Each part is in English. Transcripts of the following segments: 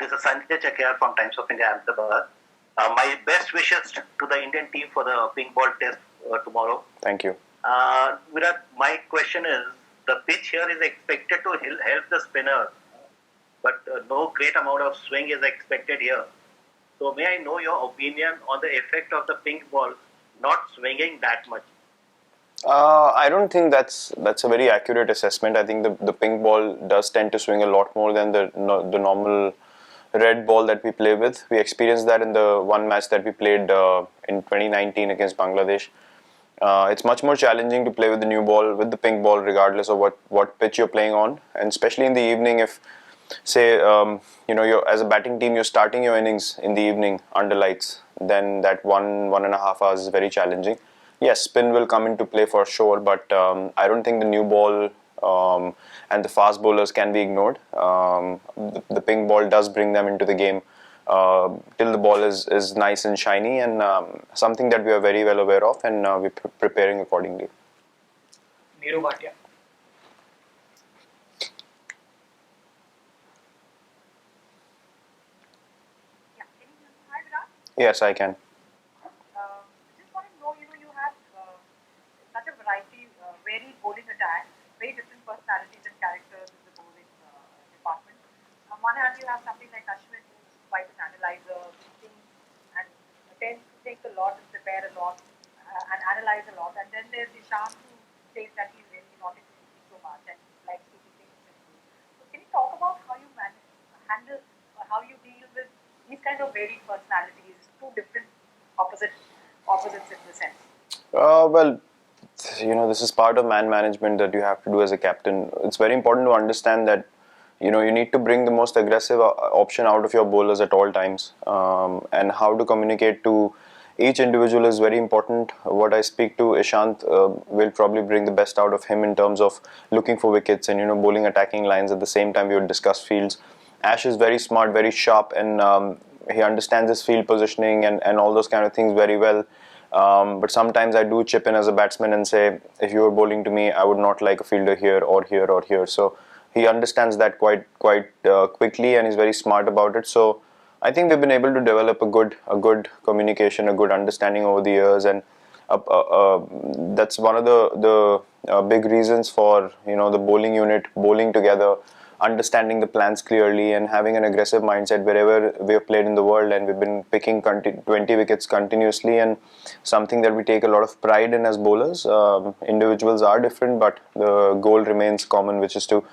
This is Sanjay Chakyar from Times of India, Ahmedabad. My best wishes to the Indian team for the pink ball test tomorrow. Thank you. Virat, my question is, the pitch here is expected to help the spinner, but no great amount of swing is expected here. So may I know your opinion on the effect of the pink ball not swinging that much? I don't think that's a very accurate assessment. I think the pink ball does tend to swing a lot more than the normal red ball that we play with. We experienced that in the one match that we played in 2019 against Bangladesh. It's much more challenging to play with the new ball, with the pink ball, regardless of what pitch you're playing on, and especially in the evening. If say you're as a batting team, you're starting your innings in the evening under lights, then that 1.5 hours is very challenging. Yes, spin will come into play for sure, but I don't think the new ball and the fast bowlers can be ignored. The pink ball does bring them into the game till the ball is nice and shiny, and something that we are very well aware of, and we're preparing accordingly. Neeru Bhatia. Yes, I can. Just want to know, you have such a variety, varied bowling attack, very different personalities and characters in the bowling department. On one hand, you have something like Ashwin, who's quite an analyzer, thinks and tends to think a lot and prepare a lot and analyze a lot. And then there's Ishant, who says that he's really not into thinking so much and likes to be simple. So can you talk about how you handle or how you deal with these kind of varied personalities, two different opposites in the sense? Well, this is part of man management that you have to do as a captain. It's very important to understand that you need to bring the most aggressive option out of your bowlers at all times, and how to communicate to each individual is very important. What I speak to Ishant will probably bring the best out of him in terms of looking for wickets and bowling attacking lines. At the same time, we would discuss fields. Ash is very smart, very sharp, and he understands his field positioning and all those kind of things very well. But sometimes I do chip in as a batsman and say, if you were bowling to me, I would not like a fielder here or here or here. So he understands that quite quickly, and he's very smart about it. So I think we've been able to develop a good communication, a good understanding over the years, and that's one of the big reasons for the bowling unit bowling together, understanding the plans clearly, and having an aggressive mindset wherever we have played in the world. And we've been picking 20 wickets continuously, and something that we take a lot of pride in as bowlers. Individuals are different, but the goal remains common, which is to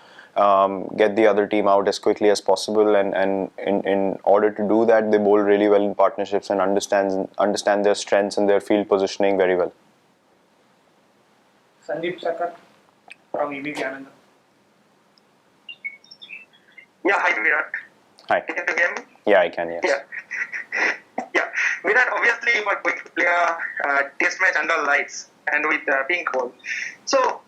get the other team out as quickly as possible, and in order to do that, they bowl really well in partnerships and understand their strengths and their field positioning very well. Sandeep Sakat from EBP Anand. Yeah, hi Virat. Hi. Can you hear me? Yeah, I can, yes. Yeah. Virat, obviously you are going to play a test match under lights and with pink ball. So,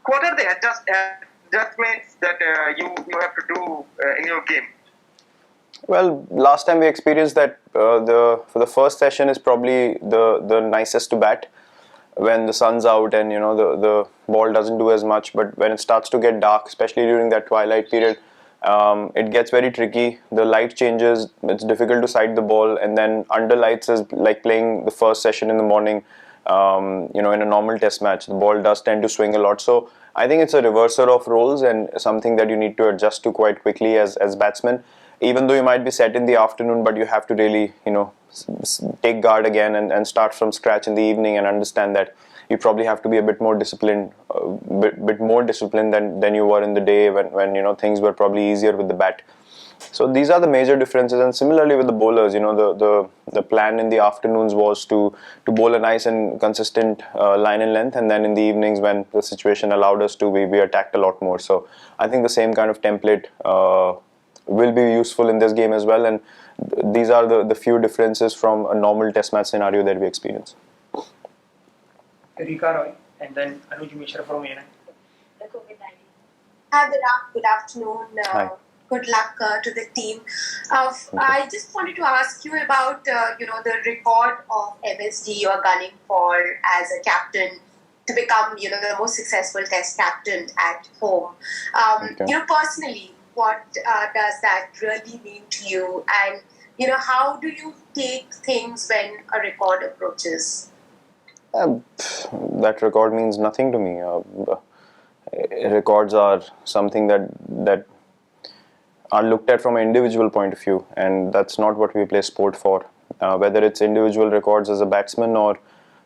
what are the adjustments that you have to do in your game? Well, last time we experienced that for the first session is probably the nicest to bat when the sun's out and the ball doesn't do as much. But when it starts to get dark, especially during that twilight period, it gets very tricky. The light changes, it's difficult to sight the ball, and then under lights is like playing the first session in the morning. In a normal test match, the ball does tend to swing a lot. So I think it's a reversal of roles and something that you need to adjust to quite quickly as batsmen. Even though you might be set in the afternoon, but you have to really take guard again and start from scratch in the evening, and understand that you probably have to be a bit more disciplined, than you were in the day when things were probably easier with the bat. So these are the major differences. And similarly with the bowlers, the plan in the afternoons was to bowl a nice and consistent line and length, and then in the evenings, when the situation allowed us to, we attacked a lot more. So I think the same kind of template will be useful in this game as well, and these are the few differences from a normal test match scenario that we experience. Rika Roy, and then Anuj Mishra from ANI. Hi Virat, good afternoon. Hi. Good luck to the team. I just wanted to ask you about the record of MSD you're gunning for as a captain to become the most successful Test captain at home. Okay. Personally, what does that really mean to you, and how do you take things when a record approaches? That record means nothing to me. Records are something that are looked at from an individual point of view, and that's not what we play sport for. Whether it's individual records as a batsman or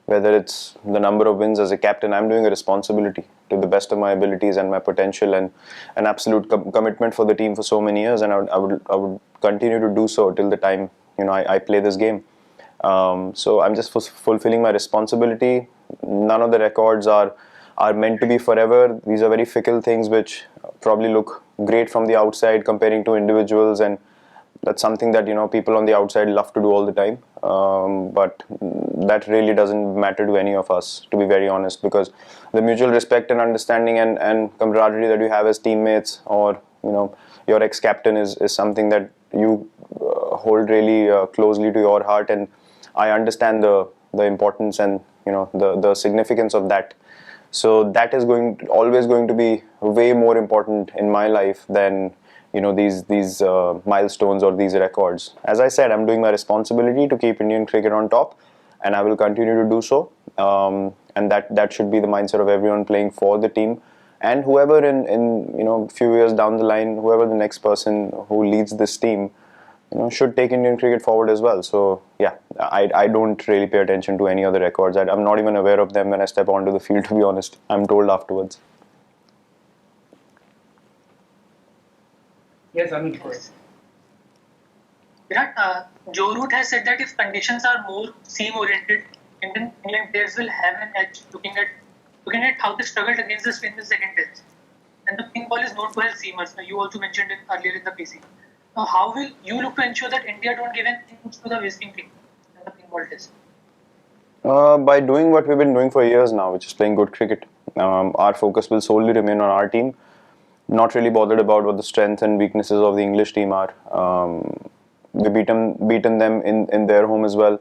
whether it's the number of wins as a captain, I'm doing a responsibility to the best of my abilities and my potential, and an absolute commitment for the team for so many years, and I would continue to do so till the time I play this game. So I'm just fulfilling my responsibility. None of the records are meant to be forever. These are very fickle things which probably look great from the outside comparing to individuals, and that's something that people on the outside love to do all the time. But that really doesn't matter to any of us, to be very honest, because the mutual respect and understanding and camaraderie that you have as teammates, or your ex-captain is something that you hold really closely to your heart, and I understand the importance and the significance of that. So that is always going to be way more important in my life than these milestones or these records. As I said, I'm doing my responsibility to keep Indian cricket on top, and I will continue to do so. And that should be the mindset of everyone playing for the team, and whoever in few years down the line, whoever the next person who leads this team, should take Indian cricket forward as well. So yeah, I don't really pay attention to any other records. I'm not even aware of them when I step onto the field, to be honest. I'm told afterwards. Yes, Anuj, go ahead. Virat, Joe Root has said that if conditions are more seam-oriented, England players will have an edge looking at how they struggled against the spin in the second test. And the pink ball is known to have seamers. You also mentioned it earlier in the PC. Now, how will you look to ensure that India don't give an inch to the wasting team in the pink ball test? By doing what we've been doing for years now, which is playing good cricket. Our focus will solely remain on our team. Not really bothered about what the strengths and weaknesses of the English team are. We've beaten them in their home as well,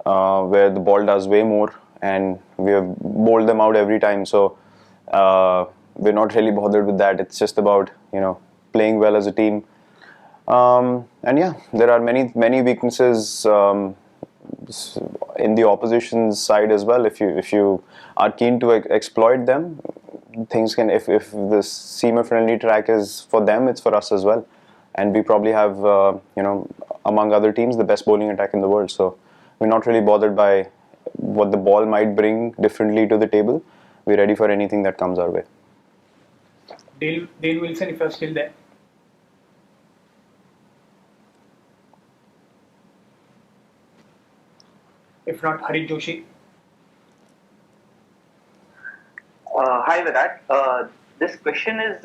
where the ball does way more, and we have bowled them out every time. So we're not really bothered with that. It's just about playing well as a team. And yeah, there are many weaknesses in the opposition's side as well. If you are keen to exploit them, things can. If the seamer-friendly track is for them, it's for us as well. And we probably have among other teams the best bowling attack in the world. So we're not really bothered by what the ball might bring differently to the table. We're ready for anything that comes our way. Dale Wilson, if you're still there. If not, Harit Joshi. Hi Virat. This question is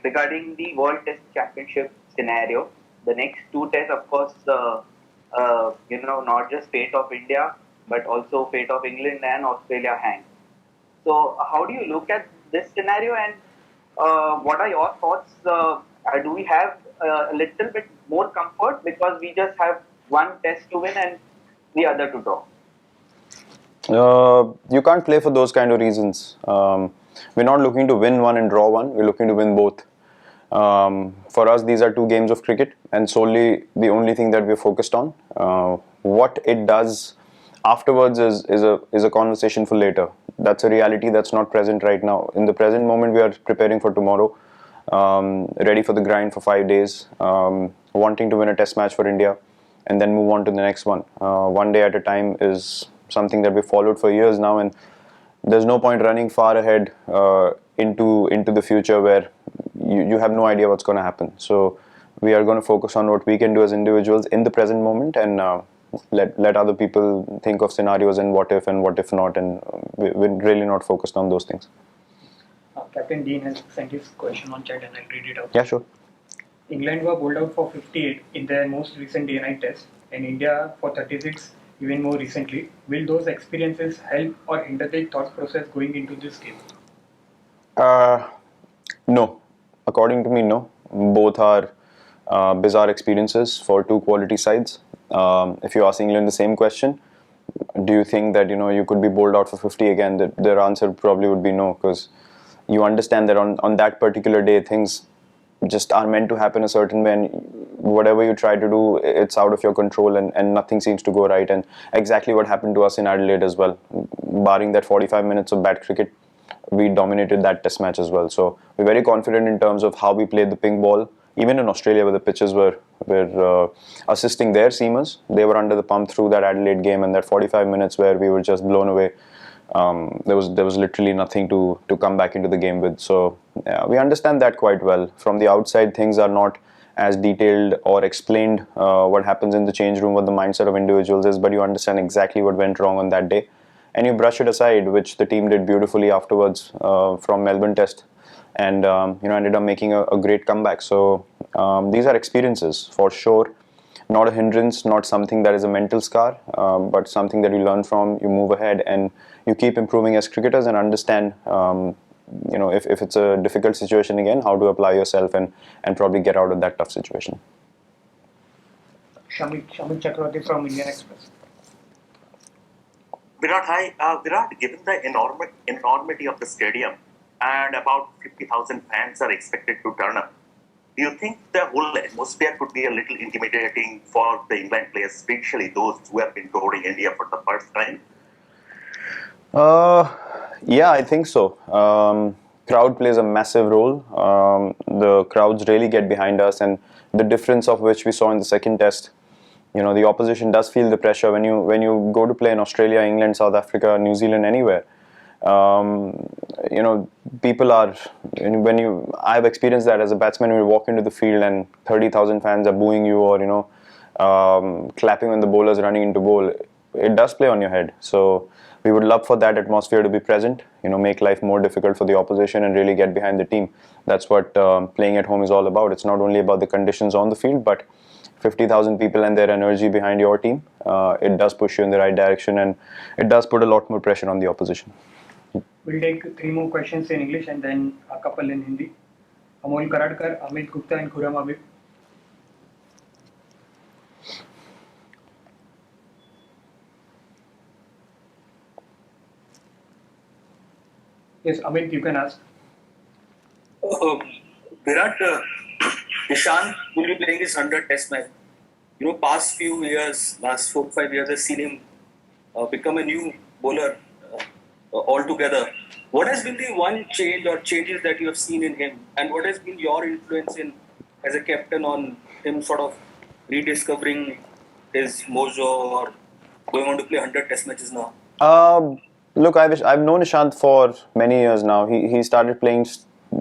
regarding the World Test Championship scenario. The next two tests, of course, not just fate of India, but also fate of England and Australia hang. So, how do you look at this scenario, and what are your thoughts? Do we have a little bit more comfort because we just have one test to win and the other to draw? You can't play for those kind of reasons. We're not looking to win one and draw one. We're looking to win both. For us, these are two games of cricket, and solely the only thing that we're focused on. What it does afterwards is a conversation for later. That's a reality that's not present right now. In the present moment, we are preparing for tomorrow, ready for the grind for 5 days, wanting to win a test match for India, and then move on to the next one. One day at a time is something that we followed for years now, and there's no point running far ahead into the future where you have no idea what's going to happen. So we are going to focus on what we can do as individuals in the present moment, and let other people think of scenarios and what if not, and we're really not focused on those things. Captain Dean has sent his question on chat and I'll read it out. Yeah, sure. England were bowled out for 58 in their most recent day-night test, and India for 36 even more recently. Will those experiences help or hinder the thought process going into this game? No. According to me, no. Both are bizarre experiences for two quality sides. If you ask England the same question, do you think that you could be bowled out for 50 again? Their answer probably would be no, because you understand that on that particular day things just are meant to happen a certain way, and whatever you try to do, it's out of your control, and nothing seems to go right. And exactly what happened to us in Adelaide as well. Barring that 45 minutes of bad cricket, we dominated that test match as well. So we're very confident in terms of how we played the pink ball. Even in Australia, where the pitches were assisting their seamers, they were under the pump through that Adelaide game, and that 45 minutes where we were just blown away. There was literally nothing to come back into the game with. So we understand that quite well. From the outside, things are not as detailed or explained what happens in the change room, what the mindset of individuals is, but you understand exactly what went wrong on that day, and you brush it aside, which the team did beautifully afterwards from Melbourne Test, and ended up making a great comeback. So these are experiences for sure. Not a hindrance, not something that is a mental scar, but something that you learn from, you move ahead, and you keep improving as cricketers and understand, if it's a difficult situation again, how to apply yourself and probably get out of that tough situation. Shamit Chakravarti from Indian Express. Virat, hi. Virat, given the enormity of the stadium and about 50,000 fans are expected to turn up, do you think the whole atmosphere could be a little intimidating for the England players, especially those who have been touring India for the first time? Yeah, I think so. Crowd plays a massive role. The crowds really get behind us, and the difference of which we saw in the second test. The opposition does feel the pressure when you go to play in Australia, England, South Africa, New Zealand, anywhere. People are, I've experienced that as a batsman. When you walk into the field and 30,000 fans are booing you, or clapping when the bowler's running into bowl, it does play on your head. So we would love for that atmosphere to be present, make life more difficult for the opposition and really get behind the team. That's what playing at home is all about. It's not only about the conditions on the field, but 50,000 people and their energy behind your team. It does push you in the right direction, and it does put a lot more pressure on the opposition. We'll take 3 more questions in English and then a couple in Hindi. Amol Karadkar, Amit Gupta and Khurram Habib. Yes, Amit, you can ask. Virat, Nishant will be playing his 100th test match. Past few years, last 4-5 years, I've seen him become a new bowler altogether. What has been the one change or changes that you have seen in him, and what has been your influence in as a captain on him sort of rediscovering his mojo or going on to play 100 test matches now? Look, I've known Nishant for many years now. He started playing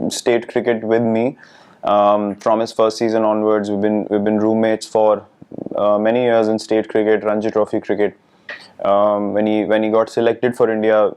state cricket with me from his first season onwards. We've been roommates for many years in state cricket, Ranji Trophy cricket. When he got selected for India,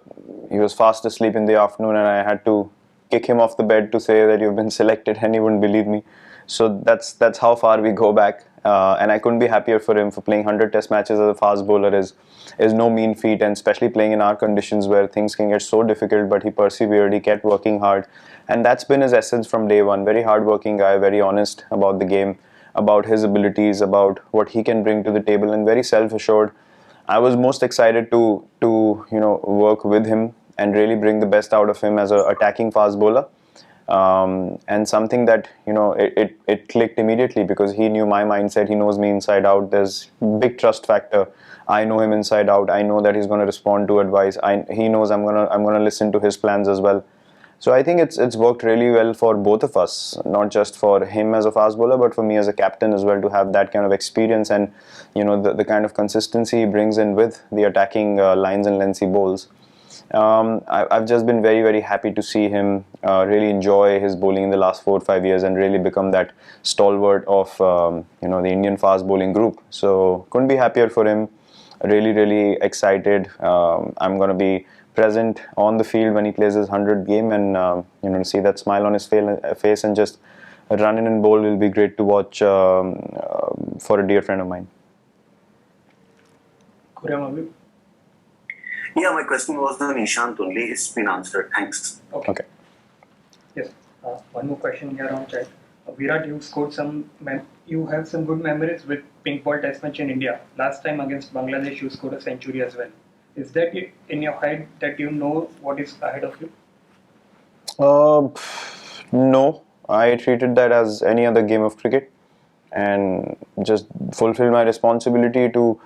he was fast asleep in the afternoon, and I had to kick him off the bed to say that you've been selected, and he wouldn't believe me. So that's how far we go back, and I couldn't be happier for him. For playing 100 test matches as a fast bowler is no mean feat, and especially playing in our conditions where things can get so difficult. But he persevered, he kept working hard, and that's been his essence from day one. Very hardworking guy, very honest about the game, about his abilities, about what he can bring to the table, and very self-assured. I was most excited to work with him and really bring the best out of him as an attacking fast bowler. And something that it clicked immediately because he knew my mindset. He knows me inside out. There's big trust factor. I know him inside out. I know that he's going to respond to advice. He knows I'm gonna listen to his plans as well. So I think it's worked really well for both of us, not just for him as a fast bowler, but for me as a captain as well, to have that kind of experience and the kind of consistency he brings in with the attacking lines and lengthy bowls. I've just been very, very happy to see him really enjoy his bowling in the last 4 or 5 years and really become that stalwart of the Indian fast bowling group. So couldn't be happier for him. Really, really excited. I'm going to be present on the field when he plays his 100th game, and see that smile on his face and just run in and bowl will be great to watch for a dear friend of mine. Khurram Habib. Yeah, my question was on Nishant only. It's been answered. Thanks. Okay. Yes. One more question here on chat. Virat, you have some good memories with pink ball test match in India. Last time against Bangladesh, you scored a century as well. Is that in your head that you know what is ahead of you? No. I treated that as any other game of cricket and just fulfilled my responsibility to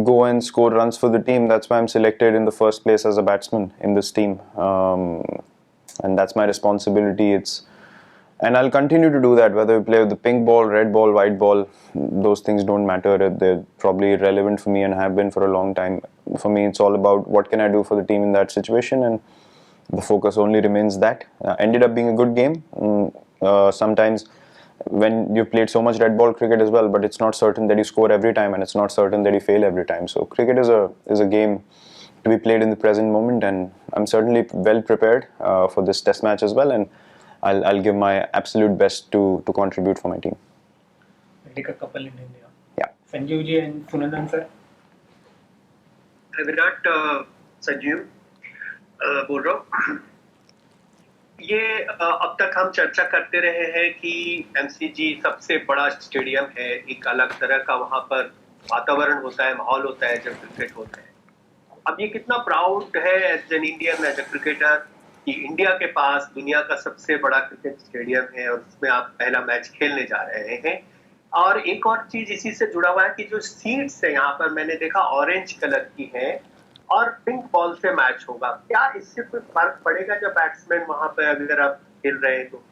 go and score runs for the team. That's why I'm selected in the first place as a batsman in this team, and that's my responsibility. And I'll continue to do that, whether we play with the pink ball, red ball, white ball. Those things don't matter. They're probably irrelevant for me and have been for a long time. For me, it's all about what can I do for the team in that situation, and the focus only remains that. Ended up being a good game. Sometimes when you've played so much red ball cricket as well, but it's not certain that you score every time, and it's not certain that you fail every time. So cricket is a game to be played in the present moment, and I'm certainly well prepared for this test match as well, and I'll give my absolute best to contribute for my team. I'll take a couple in India. Yeah. Sanjeev ji and Sunandan sir. Virat Sanjeev बोल रहा हूँ। ये अब तक हम चर्चा करते रहे हैं कि एमसीजी सबसे बड़ा स्टेडियम है, एक अलग तरह का वहाँ पर वातावरण होता है, माहौल होता है जब क्रिकेट होता है। अब ये कितना प्राउड है as an Indian, as a cricketer, कि इंडिया के पास दुनिया का सबसे बड़ा क्रिकेट स्टेडियम है और उसमें आप पहला मैच खेलने जा रहे हैं। और एक और चीज इसी से जुड़ा हुआ है कि जो सीट्स है यहाँ पर मैंने देखा ऑरेंज कलर की है और पिंक बॉल से मैच होगा। क्या इससे कोई फर्क पड़ेगा जब बैट्समैन वहां पर अगर आप खेल रहे हैं तो?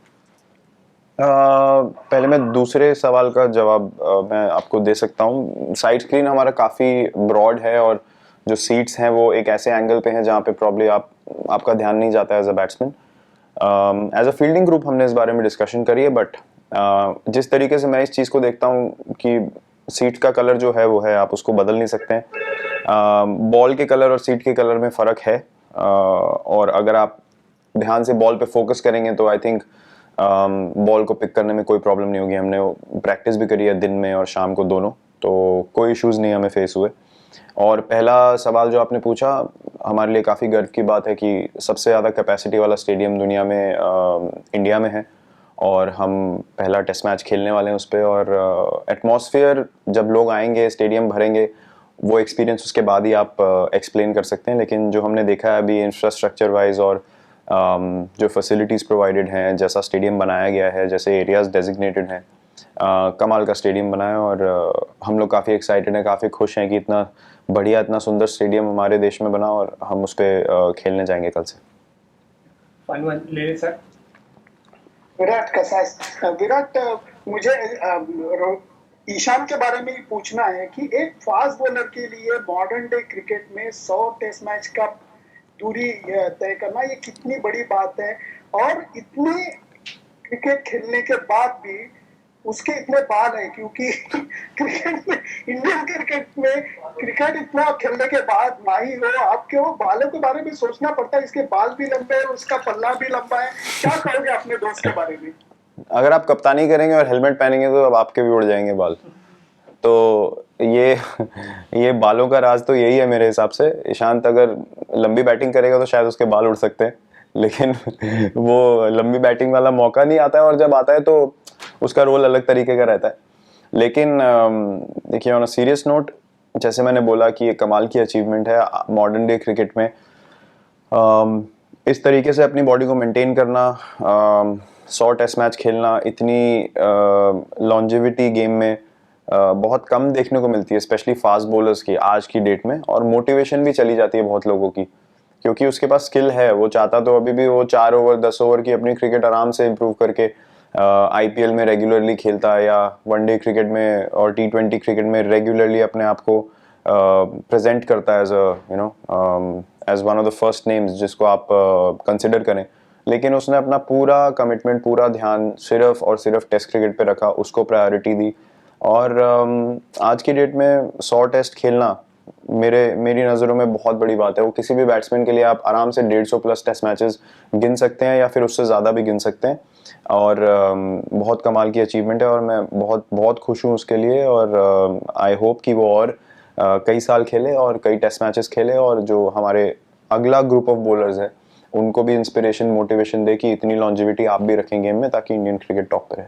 पहले मैं दूसरे सवाल का जवाब मैं आपको दे सकता हूँ। साइड स्क्रीन हमारा काफ़ी ब्रॉड है और जो सीट्स हैं वो एक ऐसे एंगल पे हैं जहाँ पे प्रॉब्ली आपका ध्यान नहीं जाता है as a batsman. As a fielding group हमने इस बारे में डिस्कशन करी है, बट जिस तरीके से मैं इस चीज़ को देखता हूँ कि सीट का कलर जो है वो है, आप उसको बदल नहीं सकते हैं। बॉल के कलर और सीट के कलर में फ़र्क है, और अगर आप ध्यान से बॉल पे फोकस करेंगे तो आई थिंक बॉल को पिक करने में कोई प्रॉब्लम नहीं होगी। हमने प्रैक्टिस भी करी है दिन में और शाम को दोनों, तो कोई इश्यूज़ नहीं हमें फेस हुए। और पहला सवाल जो आपने पूछा, हमारे लिए काफ़ी गर्व की बात है कि सबसे ज़्यादा कैपेसिटी वाला स्टेडियम दुनिया में इंडिया में है और हम पहला टेस्ट मैच खेलने वाले हैं उस पर। और एटमॉस्फेयर जब लोग आएंगे, स्टेडियम भरेंगे, वो एक्सपीरियंस उसके बाद ही आप एक्सप्लेन कर सकते हैं। लेकिन जो हमने देखा है अभी इंफ्रास्ट्रक्चर वाइज और जो फैसिलिटीज़ प्रोवाइडेड हैं, जैसा स्टेडियम बनाया गया है, जैसे एरियाज़ डेजिग्नेटेड हैं, कमाल का स्टेडियम बना है। और हम लोग काफ़ी एक्साइटेड हैं, काफ़ी खुश हैं कि इतना बढ़िया, इतना सुंदर स्टेडियम हमारे देश में बना और हम उस पर खेलने जाएंगे कल से। सर विराट कैसा है? विराट, मुझे ईशान के बारे में ही पूछना है कि एक फास्ट बॉलर के लिए मॉडर्न डे क्रिकेट में 100 टेस्ट मैच का दूरी तय करना ये कितनी बड़ी बात है, और इतने क्रिकेट खेलने के बाद भी उसके इतने बाल हैं, क्योंकि क्रिकेट में, इंडियन क्रिकेट में क्रिकेट इतना खेलने के बाद माहिर हो, आपके वो बालों के बारे में सोचना पड़ता है। इसके बाल भी लंबे हैं, उसका पल्ला भी लंबा है। क्या कहोगे अपने दोस्त के बारे में? अगर आप कप्तानी करेंगे और हेलमेट पहनेंगे तो अब आपके भी उड़ जाएंगे बाल। तो ये बालों का राज तो यही है मेरे हिसाब से। ईशांत अगर लंबी बैटिंग करेगा तो शायद उसके बाल उड़ सकते हैं, लेकिन वो लंबी बैटिंग वाला मौका नहीं आता है, और जब आता है तो उसका रोल अलग तरीके का रहता है। लेकिन देखिए, ऑन अ सीरियस नोट, जैसे मैंने बोला कि ये कमाल की अचीवमेंट है मॉडर्न डे क्रिकेट में। इस तरीके से अपनी बॉडी को मेंटेन करना, 100 टेस्ट मैच खेलना, इतनी लॉन्जेविटी गेम में बहुत कम देखने को मिलती है, स्पेशली फास्ट बॉलर्स की आज की डेट में। और मोटिवेशन भी चली जाती है बहुत लोगों की, क्योंकि उसके पास स्किल है। वो चाहता तो अभी भी वो 4 ओवर 10 ओवर की अपनी क्रिकेट आराम से इम्प्रूव करके आईपीएल में रेगुलरली खेलता है, या वनडे क्रिकेट में और T20 क्रिकेट में रेगुलरली अपने आप को प्रेजेंट करता है as one of the first names जिसको आप कंसिडर करें। लेकिन उसने अपना पूरा कमिटमेंट, पूरा ध्यान सिर्फ और सिर्फ टेस्ट क्रिकेट पे रखा, उसको प्रायोरिटी दी। और आज की डेट में 100 टेस्ट खेलना मेरी नज़रों में बहुत बड़ी बात है। वो किसी भी बैट्समैन के लिए आप आराम से 150 प्लस टेस्ट मैचेस गिन सकते हैं, या फिर उससे ज़्यादा भी गिन सकते हैं। और बहुत कमाल की अचीवमेंट है और मैं बहुत बहुत खुश हूँ उसके लिए। और आई होप कि वो और कई साल खेले और कई टेस्ट मैचेस खेले, और जो हमारे अगला ग्रुप ऑफ बॉलर्स है उनको भी इंस्पिरेशन, मोटिवेशन दे कि इतनी लॉन्जिविटी आप भी रखें गेम में, ताकि इंडियन क्रिकेट टॉप पे रहे।